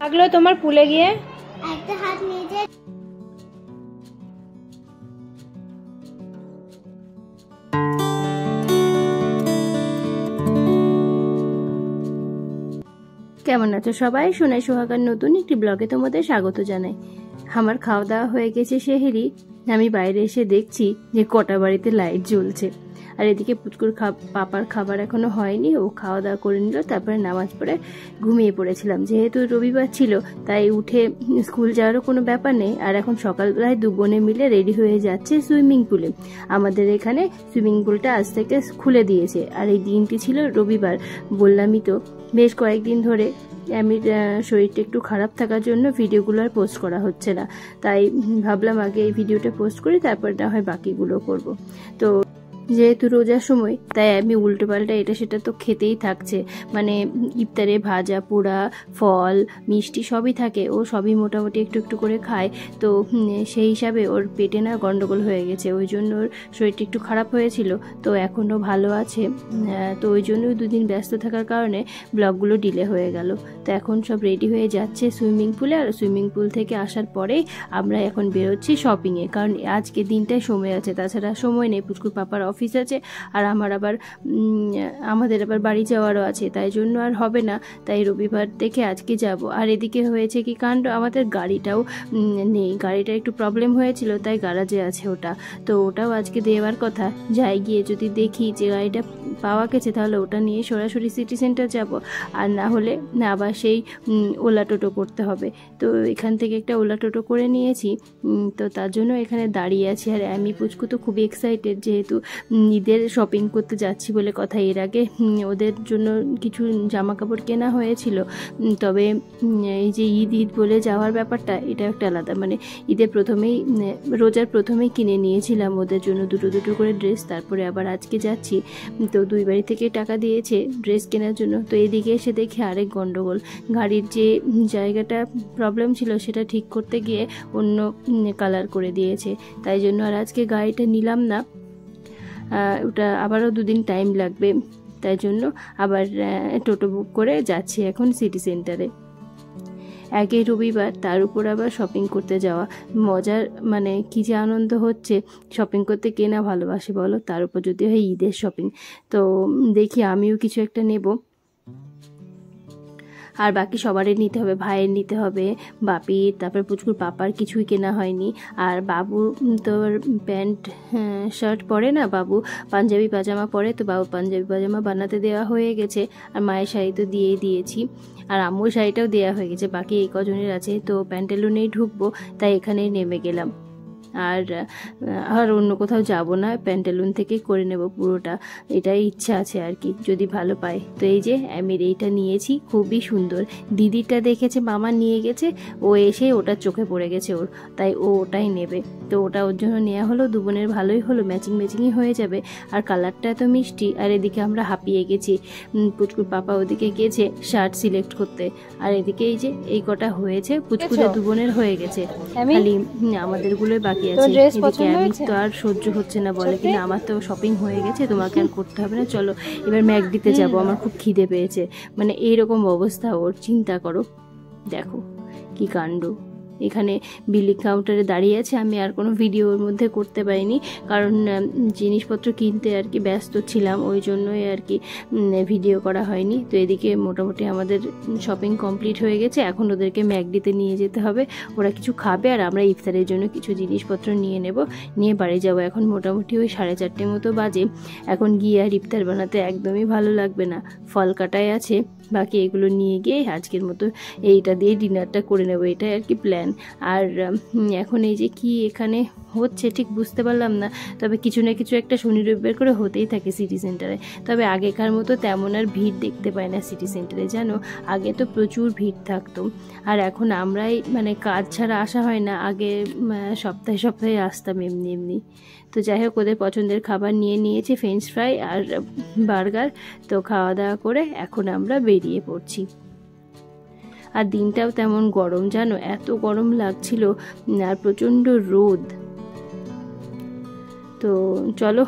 লাগলো তোমার পুলে গিয়ে? একটা হাত নিচে। কেমন আছো সবাই? সোনাই সোহাগার নতুন একটি ব্লগে তোমাদের স্বাগত জানাই। আমার খাওয়া দাওয়া হয়ে গেছে সেহেরি। আমি বাইরে এসে দেখছি যে কটা বাড়িতে লাইট জ্বলছে, আর এদিকে পুচকুর পাপার খাবার এখনো হয়নি। ও খাওয়া দাওয়া করে নিল, তারপরে নামাজ পড়ে ঘুমিয়ে পড়েছিলাম। যেহেতু রবিবার ছিল তাই উঠে স্কুল যাওয়ারও কোনো ব্যাপার নেই। আর এখন সকালবেলায় দু বোনে মিলে রেডি হয়ে যাচ্ছে সুইমিং পুলে। আমাদের এখানে সুইমিং পুলটা আজ থেকে খুলে দিয়েছে, আর এই দিনটি ছিল রবিবার। বললামই তো, বেশ কয়েকদিন ধরে আমি শরীরটা একটু খারাপ থাকার জন্য ভিডিওগুলো আর পোস্ট করা হচ্ছে না, তাই ভাবলাম আগে এই ভিডিওটা পোস্ট করি, তারপর না হয় বাকিগুলো করব। তো যেহেতু রোজার সময় তাই আমি উল্টো পাল্টা এটা সেটা তো খেতেই থাকছে। মানে ইফতারে ভাজা পোড়া ফল মিষ্টি সবই থাকে, ও সবই মোটামুটি একটু একটু করে খায়। তো সেই হিসাবে ওর পেটে না গন্ডগোল হয়ে গেছে, ওই জন্য ওর শরীরটা একটু খারাপ হয়েছিল। তো এখনও ভালো আছে। তো ওই জন্যই দুদিন ব্যস্ত থাকার কারণে ব্লগগুলো ডিলে হয়ে গেল। তো এখন সব রেডি হয়ে যাচ্ছে সুইমিং পুলে, আর সুইমিং পুল থেকে আসার পরেই আমরা এখন বেরোচ্ছি শপিংয়ে, কারণ আজকে দিনটায় সময় আছে, তাছাড়া সময় নেই। পুচকুর পাপার অফিস আছে, আর আমাদের আবার বাড়ি যাওয়ারও আছে, তাই জন্য আর হবে না। তাই রবিবার দেখে আজকে যাব। আর এদিকে হয়েছে কি কাণ্ড, আমাদের গাড়িটাও নেই, গাড়িটা একটু প্রবলেম হয়েছিল, তাই গ্যারাজে আছে ওটা। তো ওটাও আজকে দেওয়ার কথা। যাই গিয়ে যদি দেখি যে গাড়িটা পাওয়া গেছে, তাহলে ওটা নিয়ে সরাসরি সিটি সেন্টার যাব, আর না হলে না আবার সেই ওলা টোটো করতে হবে। তো এখান থেকে একটা ওলা টোটো করে নিয়েছি। তো তার জন্য এখানে দাঁড়িয়ে আছি। আর আমি পুচকু তো খুবই এক্সাইটেড, যেহেতু ঈদের শপিং করতে যাচ্ছি বলে কথা। এর আগে ওদের জন্য কিছু জামা কাপড় কেনা হয়েছিল, তবে এই যে ঈদ বলে যাওয়ার ব্যাপারটা, এটা একটা আলাদা। মানে ঈদের প্রথমেই রোজার প্রথমেই কিনে নিয়েছিলাম ওদের জন্য দুটো দুটো করে ড্রেস, তারপরে আবার আজকে যাচ্ছি। তো দুই বাড়ি থেকে টাকা দিয়েছে ড্রেস কেনার জন্য। তো এদিকে এসে দেখে আরেক গন্ডগোল, গাড়ির যে জায়গাটা প্রবলেম ছিল সেটা ঠিক করতে গিয়ে অন্য কালার করে দিয়েছে। তাই জন্য আর আজকে গাড়িটা নিলাম না, ওটা আবারও দুদিন টাইম লাগবে। তাই জন্য আবার টোটো বুক করে যাচ্ছি এখন সিটি সেন্টারে। একে রবিবার, তার উপর আবার শপিং করতে যাওয়া, মজার মানে কী যে আনন্দ হচ্ছে। শপিং করতে কে না ভালোবাসে বলো, তার উপর যদি হয় ঈদের শপিং। তো দেখি আমিও কিছু একটা নেব, আর বাকি সবারই নিতে হবে, ভাইয়ের নিতে হবে, বাপির, তারপর পুচকুর পাপার কিছুই কেনা হয়নি। আর বাবু তো প্যান্ট শার্ট পরে না, বাবু পাঞ্জাবি পাজামা পরে, তো বাবু পাঞ্জাবি পাজামা বানাতে দেওয়া হয়ে গেছে। আর মায়ের শাড়ি তো দিয়েই দিয়েছি, আর আম্মুর শাড়িটাও দেওয়া হয়ে গেছে। বাকি এই কজনের আছে। তো প্যান্টালুনেই ঢুকবো, তাই এখানেই নেমে গেলাম। আর অন্য কোথাও যাব না, প্যান্টালুন থেকেই করে নেব পুরোটা, এটাই ইচ্ছা আছে আর কি, যদি ভালো পাই। তো এই যে আমি এইটা নিয়েছি, খুবই সুন্দর। দিদিটা দেখেছে মামা নিয়ে গেছে, ও এসে ওটা চোখে পড়ে গেছে ওর, তাই ও ওটাই নেবে। তো ওটা ওর জন্য নেওয়া হলো, দু বোনের ভালোই হলো, ম্যাচিং ম্যাচিংই হয়ে যাবে। আর কালারটা এত মিষ্টি। আর এদিকে আমরা হাঁপিয়ে গেছি, পুচকুর পাপা ওদিকে গেছে শার্ট সিলেক্ট করতে, আর এদিকে এই যে এই কটা হয়েছে, পুচকুরে দু বোনের হয়ে গেছে, খালি আমাদেরগুলোই বাকি আছে। এদিকে আমি তো আর সহ্য হচ্ছে না, বলে কিনা আমার তো শপিং হয়ে গেছে, তোমাকে আর করতে হবে না, চলো এবার ম্যাকডিতে যাবো, আমার খুব খিদে পেয়েছে। মানে এইরকম অবস্থা ওর, চিন্তা করো, দেখো কি কাণ্ড। এখানে বিলিং কাউন্টারে দাঁড়িয়ে আছে, আমি আর কোনো ভিডিও ওর মধ্যে করতে পারিনি, কারণ জিনিসপত্র কিনতে আর কি ব্যস্ত ছিলাম, ওই জন্যই আর কি ভিডিও করা হয়নি। তো এদিকে মোটামুটি আমাদের শপিং কমপ্লিট হয়ে গেছে, এখন ওদেরকে ম্যাকডিতে নিয়ে যেতে হবে, ওরা কিছু খাবে, আর আমরা ইফতারের জন্য কিছু জিনিসপত্র নিয়ে নেব, নিয়ে বাড়ি যাব। এখন মোটামুটি ওই 4:30 মতো বাজে। এখন গিয়ে আর ইফতার বানাতে একদমই ভালো লাগবে না, ফল কাটাই আছে, বাকি এগুলো নিয়ে গিয়ে আজকের মতো এইটা দিয়ে ডিনারটা করে নেব, এটাই আর কি প্ল্যান। আর এখন এই যে কি এখানে হচ্ছে ঠিক বুঝতে পারলাম না, তবে কিছু না কিছু একটা শনি রবিবার করে হতেই থাকে সিটি সেন্টারে। তবে আগেকার মতো তেমন আর ভিড় দেখতে পাই না সিটি সেন্টারে, জানো, আগে তো প্রচুর ভিড় থাকতো। আর এখন আমরাই মানে কাজ ছাড়া আসা হয় না, আগে সপ্তাহে সপ্তাহে আসতাম এমনি এমনি। তো যাই হোক, ওদের পছন্দের খাবার নিয়ে নিয়েছি, ফ্রেঞ্চ ফ্রাই আর বার্গার। তো খাওয়া দাওয়া করে এখন আমরা বেরিয়ে পড়ছি। আর দিনটাও তেমন গরম, জানো, এত গরম লাগছিল, আর প্রচণ্ড রোদ। তো চলো,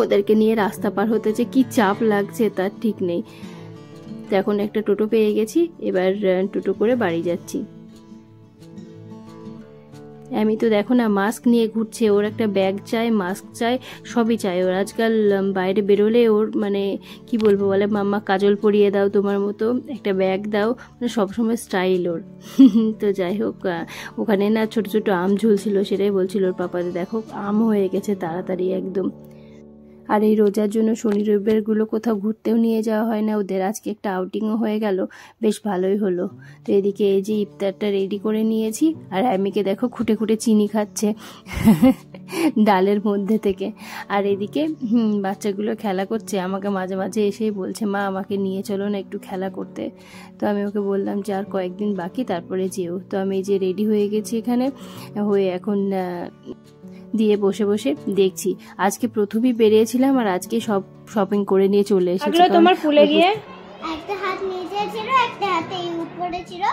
ওদেরকে নিয়ে রাস্তা পার হতে যে কি চাপ লাগছে তার ঠিক নেই। তো এখন একটা টোটো পেয়ে গেছি, এবার টোটো করে বাড়ি যাচ্ছি। আমি তো দেখো না মাস্ক নিয়ে ঘুরছে, ওর একটা ব্যাগ চাই, মাস্ক চাই, সবই চাই ওর। আজকাল বাইরে বেরোলে ওর মানে কি বলবো, বলে মাম্মা কাজল পরিয়ে দাও তোমার মতো, একটা ব্যাগ দাও, মানে সবসময় স্টাইল ওর। তো যাই হোক, ওখানে না ছোট ছোট আম ঝুলছিল, সেটাই বলছিল ওর পাপাদের, দেখো আম হয়ে গেছে তাড়াতাড়ি একদম। আর এই রোজার জন্য শনি রবিবারগুলো কোথাও ঘুরতেও নিয়ে যাওয়া হয় না ওদের, আজকে একটা আউটিংও হয়ে গেল, বেশ ভালোই হলো। তো এদিকে এই যে ইফতারটা রেডি করে নিয়েছি, আর অ্যামিকে দেখো খুঁটে খুঁটে চিনি খাচ্ছে ডালের মধ্যে থেকে। আর এদিকে বাচ্চাগুলো খেলা করছে, আমাকে মাঝে মাঝে এসেই বলছে মা আমাকে নিয়ে চলো না একটু খেলা করতে। তো আমি ওকে বললাম যে আর কয়েকদিন বাকি, তারপরে যেও। তো আমি এই যে রেডি হয়ে গেছি এখানে, হয়ে এখন দিয়ে বসে বসে দেখছি। আজকে প্রথমেই বেরিয়েছিলাম আর আজকে সব শপিং করে নিয়ে চলে এসেছি। তোমার পুলে গিয়ে একটা হাত নিচে ছিল, একটা হাতে উপরে ছিল,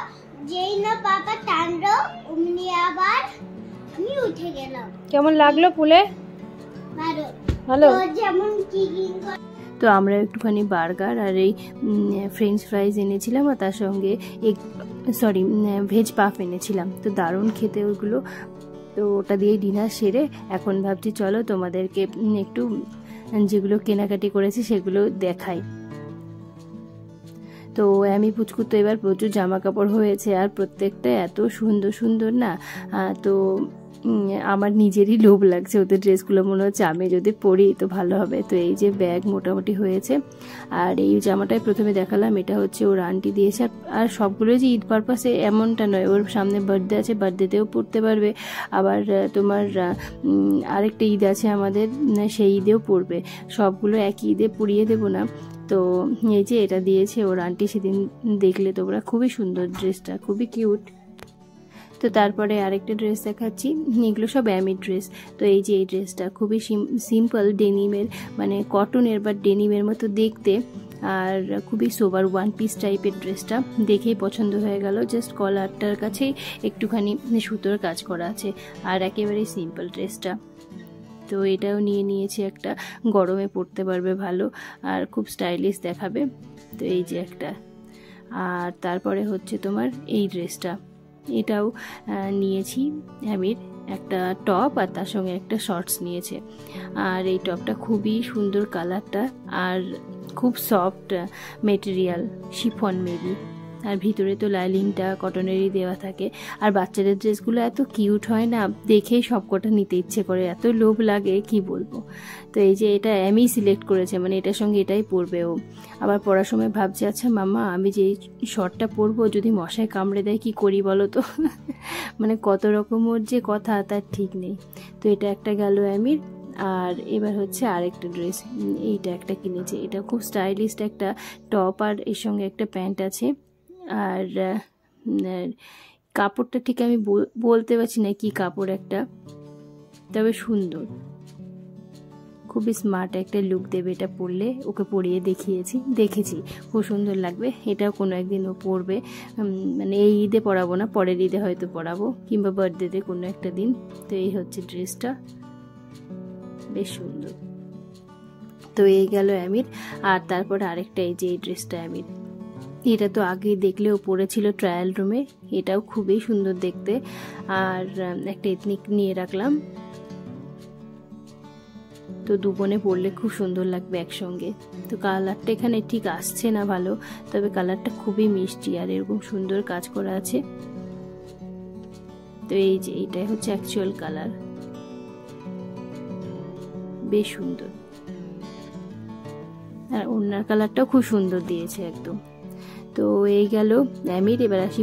যেই না পাপা টানলো অমনি আবার আমি উঠে গেলাম। কেমন লাগলো পুলে? ভালো ভালো। যেমন কি তো আমরা একটুখানি বার্গার আর এই ফ্রেঞ্চ ফ্রাইজ এনেছিলাম, আর তার সঙ্গে ভেজ পাফ এনেছিলাম। তো দারুণ খেতে ওগুলো। তো ওটা দিয়ে ডিনার সেরে এখন ভাবছি চলো তোমাদেরকে একটু যেগুলো কেনাকাটি করেছি সেগুলো দেখাই। তো আমি পুচকুর তো এবার প্রচুর জামা কাপড় হয়েছে, আর প্রত্যেকটা এত সুন্দর সুন্দর না, তো আমার নিজেরই লোভ লাগছে ওদের ড্রেসগুলো, মনে হচ্ছে আমি যদি পরি তো ভালো হবে। তো এই যে ব্যাগ মোটামুটি হয়েছে, আর এই জামাটাই প্রথমে দেখালাম, এটা হচ্ছে ওর আন্টি দিয়েছে। আর সবগুলো যে ঈদ পারপাসে এমনটা নয়, ওর সামনে বার্থডে আছে, বার্থডেতেও পরতে পারবে, আবার তোমার আরেকটা ঈদ আছে আমাদের, সেই ঈদেও পরবে। সবগুলো একই ঈদে পরিয়ে দেবো না। তো এই যে এটা দিয়েছে ওর আন্টি, সেদিন দেখলে তোমরা, খুবই সুন্দর ড্রেসটা, খুবই কিউট। তো তারপরে আরেকটা ড্রেস দেখাচ্ছি, এগুলো সব অ্যামির ড্রেস। তো এই যে এই ড্রেসটা খুবই সিম্পল ডেনিমের, মানে কটনের বা ডেনিমের মতো দেখতে, আর খুবই সোবার ওয়ান পিস টাইপের ড্রেসটা দেখেই পছন্দ হয়ে গেল। জাস্ট কলারটার কাছেই একটুখানি সুতোর কাজ করা আছে, আর একেবারেই সিম্পল ড্রেসটা। তো এটাও নিয়ে নিয়েছি একটা, গরমে পরতে পারবে ভালো, আর খুব স্টাইলিশ দেখাবে। তো এই যে একটা, আর তারপরে হচ্ছে তোমার এই ড্রেসটা, এটাও নিয়েছি অ্যামির, একটা টপ আর তার সঙ্গে একটা শর্টস নিয়েছে। আর এই টপটা খুবই সুন্দর কালারটা, আর খুব সফট মেটেরিয়াল, শিফন মেবি, আর ভিতরে তো লাইলিংটা কটনেরই দেওয়া থাকে। আর বাচ্চাদের ড্রেসগুলো এত কিউট হয় না, দেখেই সবকটা নিতে ইচ্ছে করে, এত লোভ লাগে কি বলবো। তো এই যে এটা আমি সিলেক্ট করেছে, মানে এটার সঙ্গে এটাই পরবে ও। আবার পড়ার সময় ভাবছে আচ্ছা মাম্মা আমি যে এই শর্টটা পরবো যদি মশায় কামড়ে দেয় কি করি বলো তো। মানে কত রকম ওর যে কথা তার ঠিক নেই। তো এটা একটা গেল অ্যামির। আর এবার হচ্ছে আরেকটা ড্রেস, এইটা একটা কিনেছে, এটা খুব স্টাইলিশ একটা টপ, আর এর সঙ্গে একটা প্যান্ট আছে। আর কাপড়টা ঠিক আমি বলতে পারছি না কি কাপড় একটা, তবে সুন্দর, খুবই স্মার্ট একটা লুক দেবে এটা পরলে। ওকে পরিয়ে দেখেছি খুব সুন্দর লাগবে। এটাও কোনো একদিন ও পরবে, মানে এই ঈদে পরাবো না, পরের ঈদে হয়তো পরাবো, কিংবা বার্থডেতে কোনো একটা দিন। তো এই হচ্ছে ড্রেসটা, বেশ সুন্দর। তো এই গেল অ্যামির। আর তারপরে আরেকটা, এই যে এই ড্রেসটা অ্যামির, এটা তো আগে দেখলেও পরেছিল ট্রায়াল রুমে, এটাও খুবই সুন্দর দেখতে। আর একটা এথনিক নিয়ে রাখলাম, তো দুবনে পরলে খুব সুন্দর লাগবে একসঙ্গে। তো কালারটা এখানে ঠিক আসছে না ভালো, তবে কালারটা খুবই মিষ্টি, আর এরকম সুন্দর কাজ করা আছে। তো এই যে এইটাই হচ্ছে অ্যাকচুয়াল কালার, বেশ সুন্দর। আর ওড়নার কালারটাও খুব সুন্দর দিয়েছে একদম। তো এই গেল অ্যামির। এবার আসি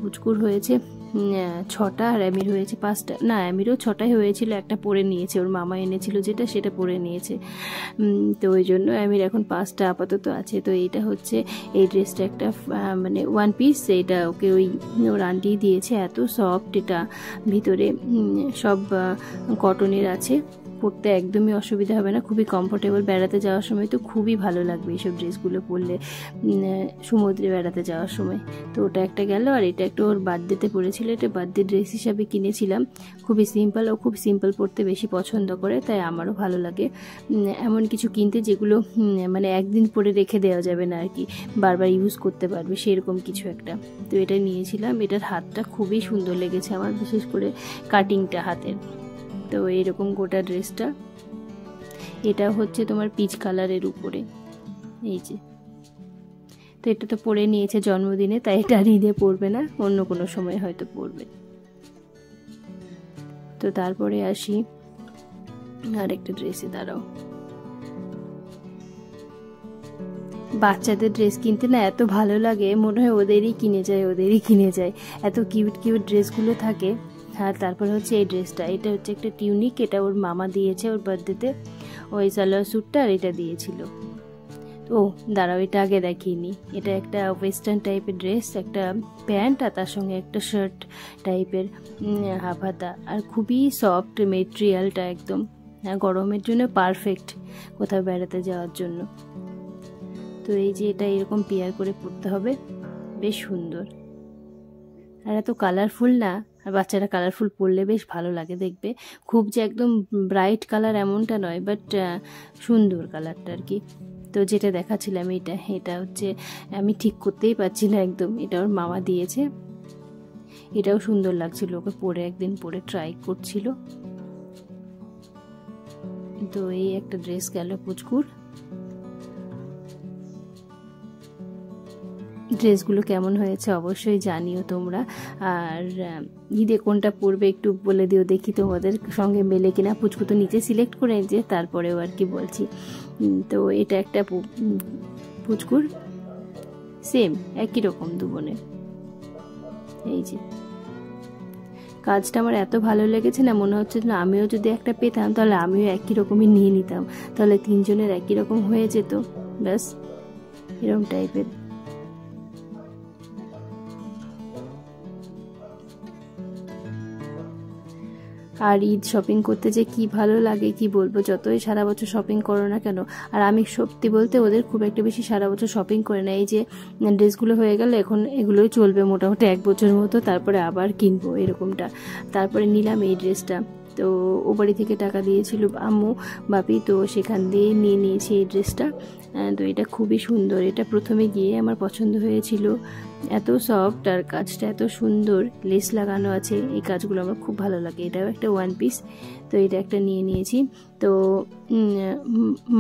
পুচকুর হয়েছে 6টা, আর অ্যামির হয়েছে 5টা। না, অ্যামিরও 6টাই হয়েছিল, একটা পরে নিয়েছে, ওর মামা এনেছিল যেটা সেটা পরে নিয়েছে। তো ওই জন্য অ্যামির এখন 5টা আপাতত আছে। তো এইটা হচ্ছে এই ড্রেসটা একটা মানে ওয়ান পিস, এইটা ওকে ওর আন্টি দিয়েছে, এত সফট, এটা ভিতরে সব কটনের আছে। পরতে একদমই অসুবিধা হবে না, খুবই কমফোর্টেবল। বেড়াতে যাওয়ার সময় তো খুবই ভালো লাগবে এইসব ড্রেসগুলো পরলে, সমুদ্রে বেড়াতে যাওয়ার সময়। তো ওটা একটা গেল। আর এটা একটা ওর বার্থডেতে পরেছিল, এটা বার্থডে ড্রেস হিসাবে কিনেছিলাম। খুবই সিম্পল, ও খুব সিম্পল পরতে বেশি পছন্দ করে, তাই আমারও ভালো লাগে এমন কিছু কিনতে যেগুলো মানে একদিন পরে রেখে দেওয়া যাবে না আর কি, বারবার ইউজ করতে পারবে সেরকম কিছু একটা। তো এটা নিয়েছিলাম। এটার হাতটা খুবই সুন্দর লেগেছে আমার, বিশেষ করে কাটিংটা হাতের। তো এরকম গোটা ড্রেসটা, এটা হচ্ছে তোমার পিচ কালারের উপরে, এই যে। তো এটা তো পরে নিয়েছে জন্মদিনে, তাই এটা আর ঈদে পরবে না, অন্য কোনো সময় হয়তো পরবে। তো তারপরে আসি আর একটা ড্রেসে, দাঁড়াও। বাচ্চাদের ড্রেস কিনতে না এত ভালো লাগে, মনে হয় ওদেরই কিনে যায়, এত কিউট কিউট ড্রেসগুলো থাকে। আর তারপরে হচ্ছে এই ড্রেসটা, এটা হচ্ছে একটা টিউনিক, এটা ওর মামা দিয়েছে ওর বার্থডেতে, ওই সালোয়ার স্যুটটা আর এটা দিয়েছিল। ও দাঁড়াও, এটা আগে দেখিনি। এটা একটা ওয়েস্টার্ন টাইপের ড্রেস, একটা প্যান্ট আর তার সঙ্গে একটা শার্ট টাইপের হাফ হাতা, আর খুবই সফট মেটেরিয়ালটা একদম, গরমের জন্য পারফেক্ট কোথাও বেড়াতে যাওয়ার জন্য। তো এই যে এটা এরকম পেয়ার করে পরতে হবে, বেশ সুন্দর। আর এত কালারফুল না, আর বাচ্চারা কালারফুল পরলে বেশ ভালো লাগে দেখবে, খুব যে একদম ব্রাইট কালার এমনটা নয়, বাট সুন্দর কালারটা আর কি। তো যেটা দেখাচ্ছিলাম এটা হচ্ছে, আমি ঠিক করতেই পারছি না একদম, এটা ওর মামা দিয়েছে। এটাও সুন্দর লাগছিল, ওকে পরে একদিন পরে ট্রাই করছিল। তো এই একটা ড্রেস গেল পুচকুর। ড্রেসগুলো কেমন হয়েছে অবশ্যই জানিও তোমরা, আর ঈদে কোনটা পরবে একটু বলে দিও, দেখি তোমাদের সঙ্গে মেলে কিনা। পুচকু তো নিচে সিলেক্ট করে যে, তারপরেও আর কি বলছি। তো এটা একটা পুচকুর, সেম একই রকম দু বোনের। এই যে কাজটা আমার এত ভালো লেগেছে না, মনে হচ্ছে না আমিও যদি একটা পেতাম তাহলে আমিও একই রকমই নিয়ে নিতাম, তাহলে তিনজনের একই রকম হয়ে যেত, ব্যাস এরকম টাইপের। আর ঈদ শপিং করতে যে কি ভালো লাগে কি বলবো, যতই সারা বছর শপিং করো না কেন। আর আমি সত্যি বলতে ওদের খুব একটা বেশি সারা বছর শপিং করে না, এই যে ড্রেসগুলো হয়ে গেল এখন এগুলোই চলবে মোটামুটি 1 বছর মতো, তারপরে আবার কিনবো এরকমটা। তারপরে নিলাম এই ড্রেসটা, তো ও বাড়ি থেকে টাকা দিয়েছিল আম্মু বাপি, তো সেখান দিয়ে নিয়ে নিয়েছি এই ড্রেসটা। তো এটা খুবই সুন্দর, এটা প্রথমে গিয়ে আমার পছন্দ হয়েছিল, এত সফট আর কাজটা এত সুন্দর, লেস লাগানো আছে, এই কাজগুলো আমার খুব ভালো লাগে। এটাও একটা 1 পিস, তো এটা একটা নিয়ে নিয়েছি। তো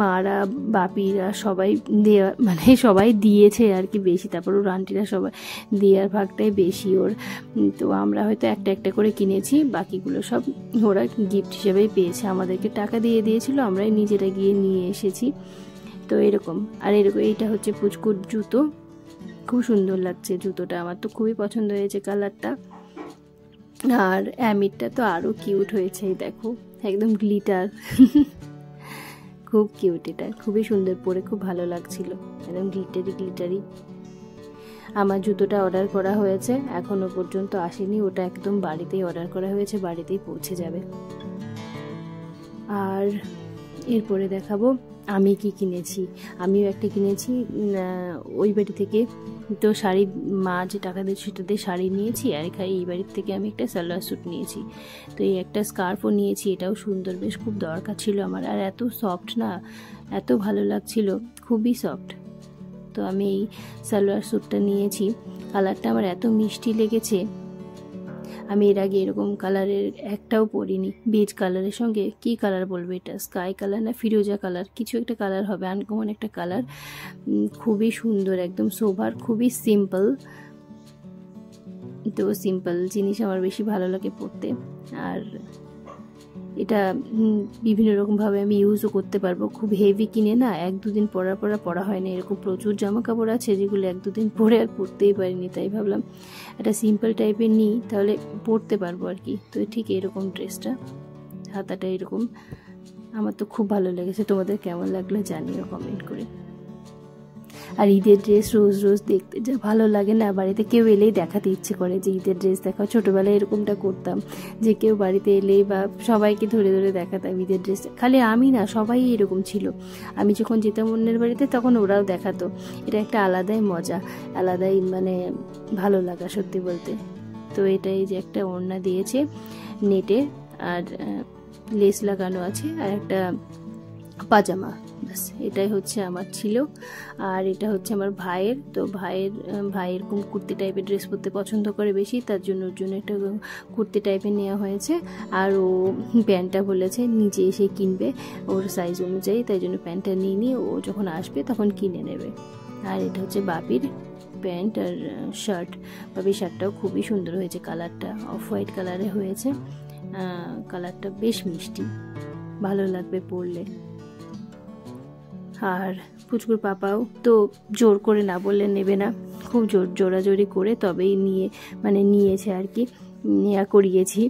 মারা বাপিরা সবাই দেওয়া মানে সবাই দিয়েছে আর কি বেশি, তারপর ওর আন্টিরা সবাই দেওয়ার ভাগটাই বেশি ওর। তো আমরা হয়তো একটা একটা করে কিনেছি, বাকিগুলো সব ওরা গিফট হিসেবেই পেয়েছে, আমাদেরকে টাকা দিয়ে দিয়েছিল, আমরাই নিজেরা গিয়ে নিয়ে এসেছি। তো এরকম। আর এরকম এইটা হচ্ছে পুচকুর জুতো, খুব সুন্দর লাগছে জুতোটা, আমার তো খুবই পছন্দ হয়েছে কালারটা। আর অ্যামিটটা তো আরও কিউট হয়েছে, দেখো একদম গ্লিটার, খুব কিউট, এটা খুবই সুন্দর, পরে খুব ভালো লাগছিল, একদম গ্লিটারি। আমার জুতোটা অর্ডার করা হয়েছে, এখনো পর্যন্ত আসেনি, ওটা একদম বাড়িতেই অর্ডার করা হয়েছে, বাড়িতেই পৌঁছে যাবে। আর এরপরে দেখাবো আমি কি কিনেছি। আমিও একটা কিনেছি ওই বাড়ি থেকে, তো শাড়ি মা যে টাকা দিয়েছে সেটা দিয়ে শাড়ি নিয়েছি, আর এই বাড়ির থেকে আমি একটা সালোয়ার স্যুট নিয়েছি। তো এই একটা স্কার্ফও নিয়েছি, এটাও সুন্দর, বেশ খুব দরকার ছিল আমার, আর এত সফট না, এত ভালো লাগছিল, খুবই সফট। তো আমি এই সালোয়ার স্যুটটা নিয়েছি, কালারটা আমার এত মিষ্টি লেগেছে, আমি এর আগে এরকম কালারের একটাও পরিনি। বেজ কালারের সঙ্গে কি কালার বলবো, এটা স্কাই কালার না ফিরোজা কালার, কিছু একটা কালার হবে, আনকমন একটা কালার, খুবই সুন্দর, একদম সোভার, খুবই সিম্পল। তো সিম্পল জিনিস আমার বেশি ভালো লাগে পরতে, আর এটা বিভিন্ন রকমভাবে আমি ইউজও করতে পারবো, খুব হেভি কিনে না 1-2 দিন পরা হয় না, এরকম প্রচুর জামা কাপড় আছে যেগুলো 1-2 দিন পরে আর পরতেই পারিনি, তাই ভাবলাম একটা সিম্পল টাইপের নিই, তাহলে পরতে পারবো আর কি। তো ঠিক এরকম ড্রেসটা, হাতাটা এরকম, আমার তো খুব ভালো লেগেছে, তোমাদের কেমন লাগলো জানিও কমেন্ট করে। আর ঈদের ড্রেস রোজ রোজ দেখতে যা ভালো লাগে না, বাড়িতে কেউ এলেই দেখাতে ইচ্ছে করে যে ঈদের ড্রেস দেখাও। ছোটোবেলায় এরকমটা করতাম যে কেউ বাড়িতে এলেই বা সবাইকে ধরে ধরে দেখাতাম ঈদের ড্রেস। খালি আমি না, সবাই এরকম ছিল। আমি যখন যেতাম অন্যের বাড়িতে তখন ওরাও দেখাতো। এটা একটা আলাদাই মজা, আলাদাই মানে ভালো লাগা সত্যি বলতে। তো এটাই যে একটা ওড়না দিয়েছে নেটে, আর লেস লাগানো আছে, আর একটা পাজামা, ব্যাস এটাই হচ্ছে আমার ছিল। আর এটা হচ্ছে আমার ভাইয়ের। তো ভাই এরকম কুর্তি টাইপের ড্রেস পরতে পছন্দ করে বেশি, তার জন্য ওর জন্য একটা কুর্তি টাইপের নেওয়া হয়েছে। আর ও প্যান্টটা বলেছে নিজে এসে কিনবে ওর সাইজ অনুযায়ী, তাই জন্য প্যান্টটা নিয়ে ও যখন আসবে তখন কিনে নেবে। আর এটা হচ্ছে বাপির প্যান্ট আর শার্ট। বাপির শার্টটাও খুবই সুন্দর হয়েছে, কালারটা অফ হোয়াইট কালারে হয়েছে, কালারটা বেশ মিষ্টি, ভালো লাগবে পরলে। আর পুচকুর পাপাও তো জোর করে না বললে নেবে না, খুব জোরাজোরি করে তবেই নিয়েছে আর কি, নেওয়া করিয়েছি।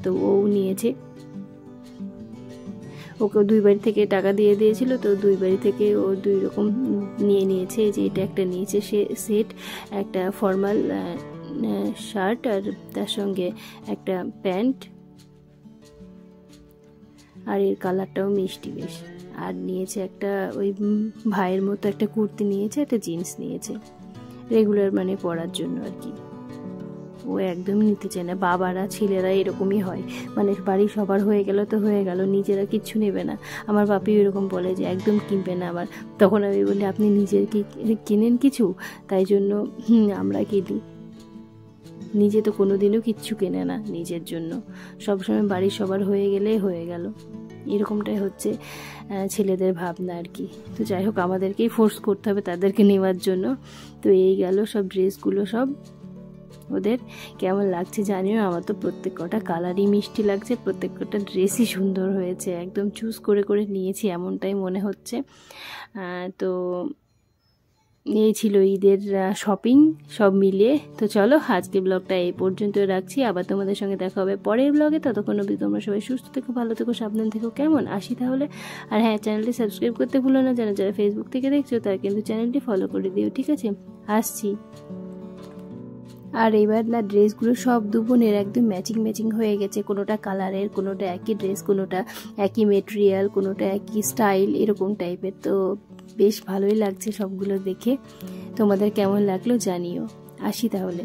তো ও নিয়েছে, ওকে 2 বাড়ি থেকে টাকা দিয়ে দিয়েছিল, তো 2 বাড়ি থেকে ও 2 রকম নিয়েছে। যে এটা একটা নিয়েছে সে সেট, একটা ফর্মাল শার্ট আর তার সঙ্গে একটা প্যান্ট, আর এর কালারটাও মিষ্টি বেশ। আর নিয়েছে একটা ওই ভাইয়ের মতো একটা কুর্তি নিয়েছে, একটা জিন্স নিয়েছে রেগুলার পরার জন্য আর কি। ও একদমই নিতে চায় না। বাবারা ছেলেরা এরকমই হয়, বাড়ি সবার হয়ে গেল তো হয়ে গেল, নিজেরা কিচ্ছু নেবে না। আমার বাপি এরকম বলে যে একদম কিনবে না আবার। তখন আমি বলি আপনি নিজের কি কিনেন কিছু? তাই জন্য আমরা কিনি, নিজে তো কোনোদিনও কিচ্ছু কেনে না নিজের জন্য, সবসময় বাড়ি সবার হয়ে গেলেই হয়ে গেল, এরকমটাই হচ্ছে ছেলেদের ভাবনা আর কি। তো যাই হোক, আমাদেরকেই ফোর্স করতে হবে তাদেরকে নেওয়ার জন্য। তো এই গেল সব ড্রেসগুলো, সব ওদের কেমন লাগছে জানিও। আমার তো প্রত্যেক কটা কালারই মিষ্টি লাগছে, প্রত্যেক কটা ড্রেসই সুন্দর হয়েছে, একদম চুজ করে করে নিয়েছি এমনটাই মনে হচ্ছে। তো এই ছিল ঈদের শপিং সব মিলিয়ে। তো চলো আজকে ব্লগটা এই পর্যন্ত রাখছি, আবার তোমাদের সঙ্গে দেখা হবে পরের ব্লগে। ততক্ষণ অবধি তোমরা সবাই সুস্থ থেকো, ভালো থেকো, সাবধান থেকো, কেমন? আসি তাহলে। আর হ্যাঁ, চ্যানেলটি সাবস্ক্রাইব করতে ভুলো না, যারা ফেসবুক থেকে দেখছো তারা কিন্তু চ্যানেলটি ফলো করে দিও, ঠিক আছে? আসছি। আর এবার না ড্রেসগুলো সব দু বোনের একদম ম্যাচিং হয়ে গেছে, কোনোটা কালারের, কোনোটা একই ড্রেস, কোনোটা একই মেটেরিয়াল, কোনোটা একই স্টাইল, এরকম টাইপের। তো বেশ ভালোই লাগছে সবগুলো দেখে। তোমাদের কেমন লাগলো জানিও। আসি তাহলে।